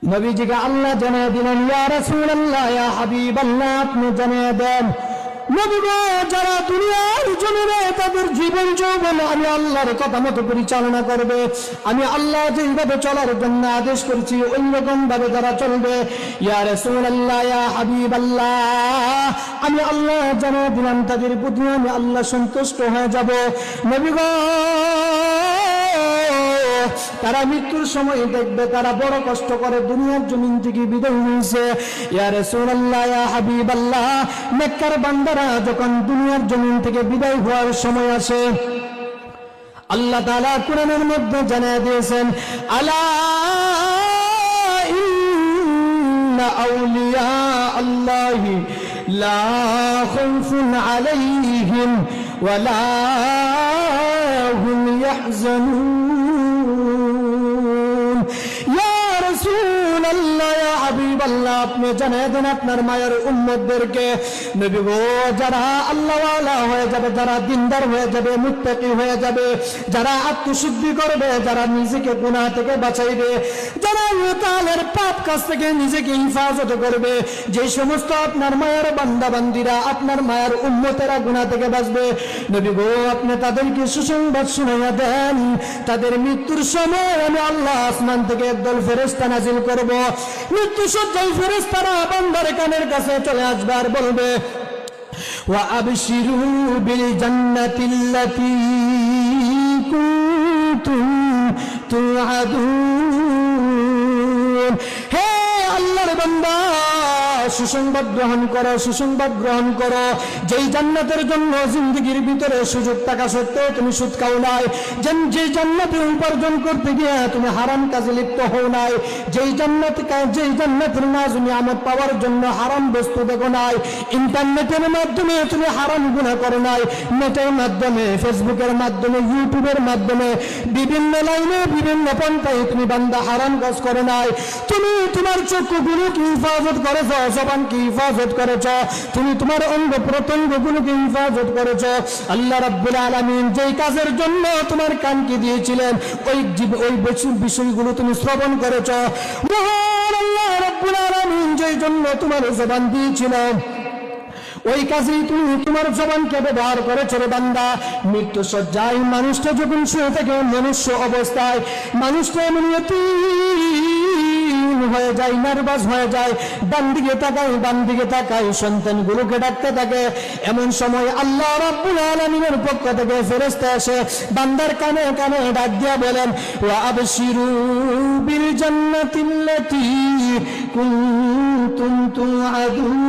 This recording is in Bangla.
নবীজিকে আল্লাহ জানিয়ে দিলেন, ইয়া রাসূলুল্লাহ, ইয়া হাবিবাল্লাহ, আপনি জানিয়ে দেন নবী গো, যারা দুনিয়ার জমিনে তাদের জীবন যৌবন আমি আল্লাহর কথা মতো পরিচালনা করবে, আমি আল্লাহ যেভাবে চলার জন্য আদেশ করেছি ওই রকম ভাবে যারা চলবে, ইয়া রাসূলুল্লাহ, ইয়া হাবিবাল্লাহ, আমি আল্লাহ জানিয়ে দিলাম তাদের প্রতি আমি আল্লাহ সন্তুষ্ট হয়ে যাব। নবী গো, তারা মৃত্যুর সময় দেখবে তারা বড় কষ্ট করে দুনিয়ার জমিন থেকে বিদায় হয়েছে। ইয়া রাসূলুল্লাহ, ইয়া হাবিবাল্লাহ, মক্কার বান্দারা যখন দুনিয়ার জমিন থেকে বিদায় হওয়ার সময় আসে, আল্লাহ তাআলা কোরআনের মধ্যে জানিয়ে দিয়েছেন, আলা ইন্না আউলিয়া আল্লাহি লা খাউফুন আলাইহিম ওয়া লা হুম ইয়াহজানুন। আপনি জানিয়ে দেন আপনার মায়ের উম্মতদেরকে, নবী গো, যারা আল্লাহওয়ালা হয়ে যাবে, যারা দিনদার হয়ে যাবে, মুত্তাকি হয়ে যাবে, যারা আত্মশুদ্ধি করবে, যারা নিজেকে গুনাহ থেকে বাঁচাইবে, যারা ইহকালের পাপ কাজ থেকে নিজেকে হিফাজত করবে, যে সমস্ত আপনার মায়ের বান্দা বান্দিরা, আপনার মায়ের উম্মতেরা গুনাহ থেকে বাঁচবে, নবী গো, আপনি তাদেরকে সুসংবাদ শুনাইয়া দেন, তাদের মৃত্যুর সময় আমি আল্লাহ আসমান থেকে একদল ফেরেশতা নাজিল করব। মৃত্যু সজ্জায় ফেরেশতারা বান্দার কানের কাছে চলে আসবে আর বলবে, ওয়া আবশিরু বিল জান্নাতিল্লাতী কুনতুম তুআদুন। হে আল্লাহর বান্দা, সুসংবাদ গ্রহণ করো, সুসংবাদ গ্রহণ করো, যেই জান্নাতের জন্য জিন্দগির ভিতরে সুযোগ থাকা সত্ত্বেও তুমি সুদ খাও নাই, যে জান্নাতে উপার্জন করতে গিয়ে তুমি হারাম কাজে লিপ্ত হও নাই, যেই জান্নাতের নাজ নিয়ামত পাওয়ার জন্য হারাম বস্তু দেখো নাই, ইন্টারনেটের মাধ্যমে তুমি হারাম গুনাহ করো নাই, নেটের মাধ্যমে, ফেসবুকের মাধ্যমে, ইউটিউবের মাধ্যমে, বিভিন্ন লাইনে, বিভিন্ন পন্থায় তুমি বান্দা হারাম কাজ করো নাই, তুমি তোমার চক্ষুগুলোকে হিফাজত করেছ, জবানকে হিফাজত করেছ, তুমি তোমার অঙ্গ প্রত্যঙ্গগুলোকে হিফাজত করেছ। আল্লাহ রাব্বুল আলামিন যেই কাজের জন্য তোমার কানকে দিয়েছিলেন ওই বিষয়গুলো তুমি শ্রবণ করেছ। মহান আল্লাহ রাব্বুল আলামিন যেই জন্য তোমার জবান দিয়েছিলেন ওই কাজেই তুমি তোমার জবানকে ব্যবহার করেছো রে বান্দা। মৃত্যু সজ্জায় মানুষটা যখন শুয়ে থাকে মনুষ্য অবস্থায়, মানুষটা এমনিয়তি হয়ে যায়, নার্ভাস হয়ে যায়, ডান দিকে তাকায়, সন্তানগুলোকে ডাকতে থাকে। এমন সময় আল্লাহ রাব্বুল আলামিনের পক্ষ থেকে ফেরেশতা এসে বান্দার কানে কানে ডাক দিয়া বলেন, ওয়া আবশিরু বিল জান্নাতিল্লাতী কুনতুম তুআদুন।